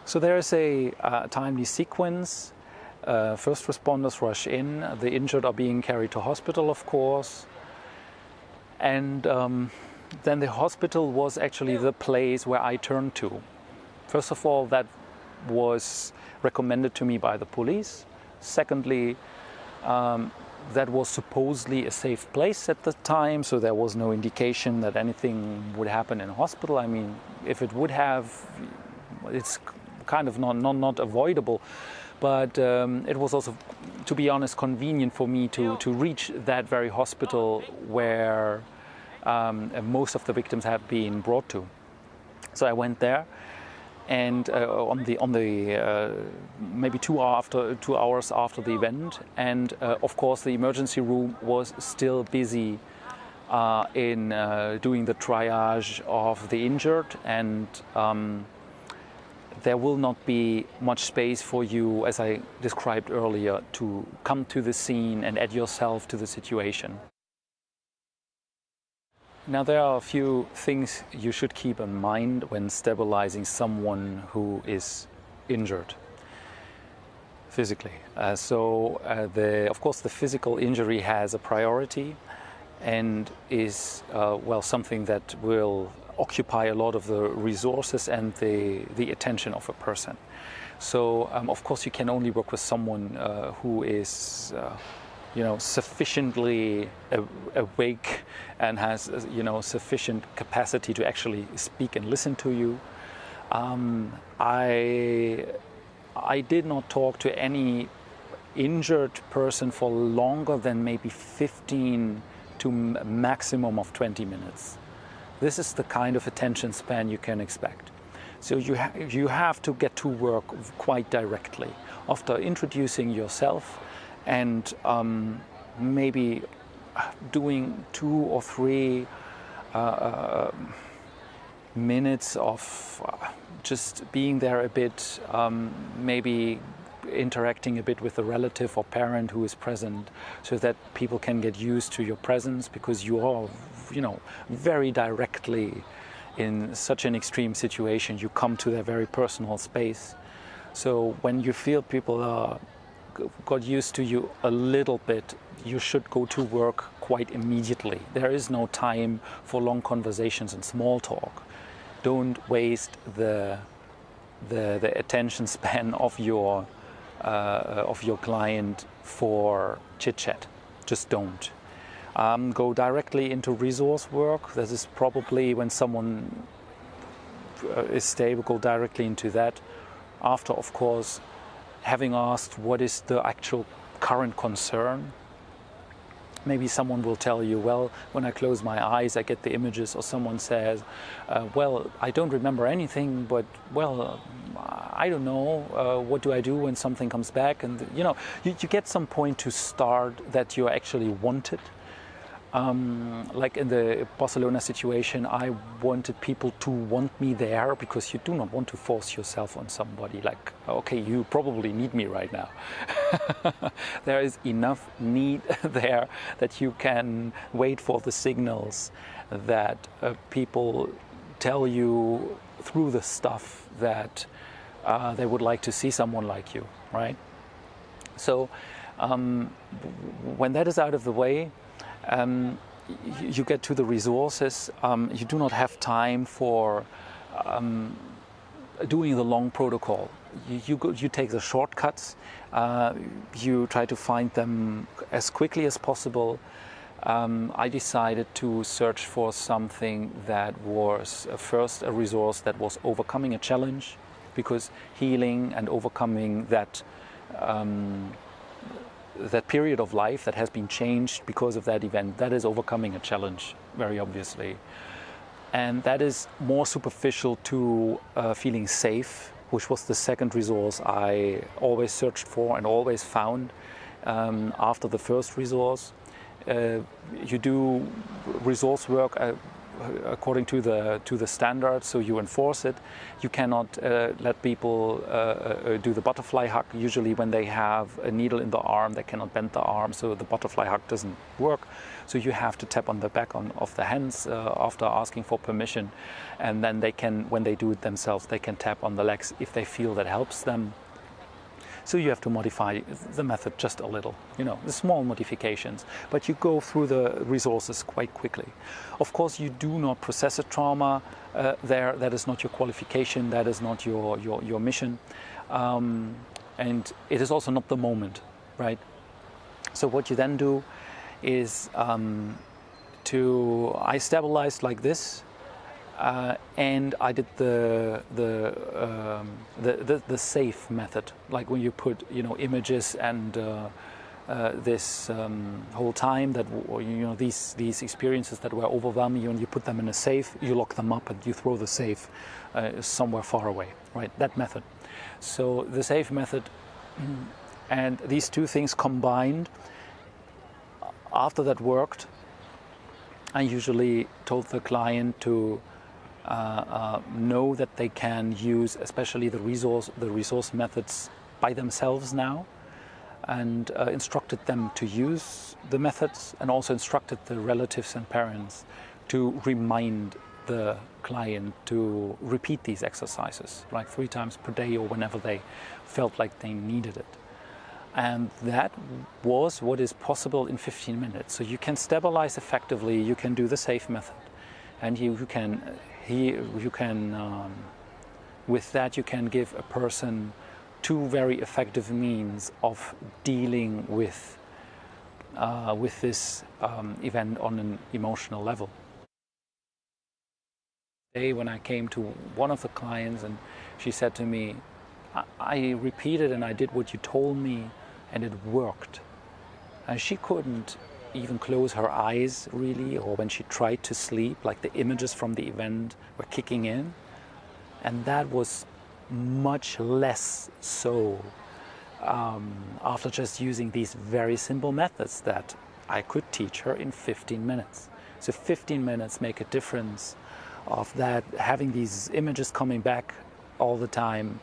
So there is a timely sequence. First responders rush in, the injured are being carried to hospital, of course. And then the hospital was actually the place where I turned to. First of all, that was recommended to me by the police. Secondly, that was supposedly a safe place at the time, so there was no indication that anything would happen in a hospital. I mean, if it would have, it's kind of not avoidable. But it was also, to be honest, convenient for me to reach that very hospital where most of the victims had been brought to. So I went there, and on the maybe 2 hours after the event, and of course the emergency room was still busy in doing the triage of the injured, and there will not be much space for you, as I described earlier, to come to the scene and add yourself to the situation. Now, there are a few things you should keep in mind when stabilizing someone who is injured physically. Of course, the physical injury has a priority and is something that will occupy a lot of the resources and the attention of a person. So, of course, you can only work with someone who is sufficiently awake and has sufficient capacity to actually speak and listen to you. I did not talk to any injured person for longer than maybe 15 to maximum of 20 minutes. This is the kind of attention span you can expect. So you have to get to work quite directly after introducing yourself and maybe doing 2 or 3 minutes of just being there a bit, maybe interacting a bit with the relative or parent who is present, so that people can get used to your presence, because you are, very directly in such an extreme situation. You come to their very personal space. So when you feel people got used to you a little bit, you should go to work quite immediately. There is no time for long conversations and small talk. Don't waste the attention span of your client for chit-chat. Just don't. Go directly into resource work. This is probably when someone is stable, go directly into that. After, of course, having asked what is the actual current concern. Maybe someone will tell you, well, when I close my eyes, I get the images, or someone says, well, I don't remember anything, but, well, I don't know, what do I do when something comes back? And, you get some point to start that you're actually wanted. Like in the Barcelona situation, I wanted people to want me there, because you do not want to force yourself on somebody. Like, okay, you probably need me right now. There is enough need there that you can wait for the signals that people tell you through the stuff that they would like to see someone like you, right? So when that is out of the way, you get to the resources. You do not have time for doing the long protocol. You take the shortcuts. You try to find them as quickly as possible. I decided to search for something that was first a resource that was overcoming a challenge, because healing and overcoming that period of life that has been changed because of that event, that is overcoming a challenge, very obviously. And that is more superficial to feeling safe, which was the second resource I always searched for and always found after the first resource. You do resource work according to the standards, so you enforce it. You cannot let people do the butterfly hug. Usually when they have a needle in the arm, they cannot bend the arm, so the butterfly hug doesn't work. So you have to tap on the back of the hands after asking for permission, and then they can, when they do it themselves, they can tap on the legs if they feel that helps them. So you have to modify the method just a little, the small modifications, but you go through the resources quite quickly. Of course, you do not process a trauma there. That is not your qualification. That is not your mission. And it is also not the moment, right? So what you then do is I stabilized like this. And I did the safe method, like when you put images and this whole time that these experiences that were overwhelming you, and you put them in a safe, you lock them up and you throw the safe somewhere far away, right? That method. So the safe method and these two things combined. After that worked, I usually told the client to know that they can use especially the resource methods by themselves now, and instructed them to use the methods, and also instructed the relatives and parents to remind the client to repeat these exercises like 3 times per day or whenever they felt like they needed it. And that was what is possible in 15 minutes. So you can stabilize effectively, you can do the safe method, and with that you can give a person 2 very effective means of dealing with this event on an emotional level. When I came to one of the clients and she said to me, I repeated and I did what you told me and it worked. And she couldn't even close her eyes really, or when she tried to sleep, like the images from the event were kicking in. And that was much less so after just using these very simple methods that I could teach her in 15 minutes. So 15 minutes make a difference of that, having these images coming back all the time,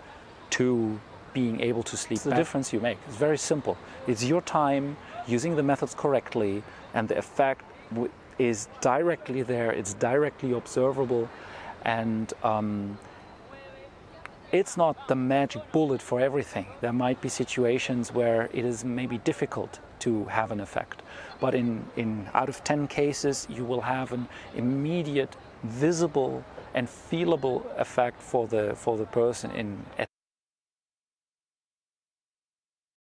to being able to sleep. It's the difference you make. It's very simple. It's your time using the methods correctly, and the effect is directly there, it's directly observable, and it's not the magic bullet for everything. There might be situations where it is maybe difficult to have an effect, but in out of 10 cases you will have an immediate, visible and feelable effect for the person in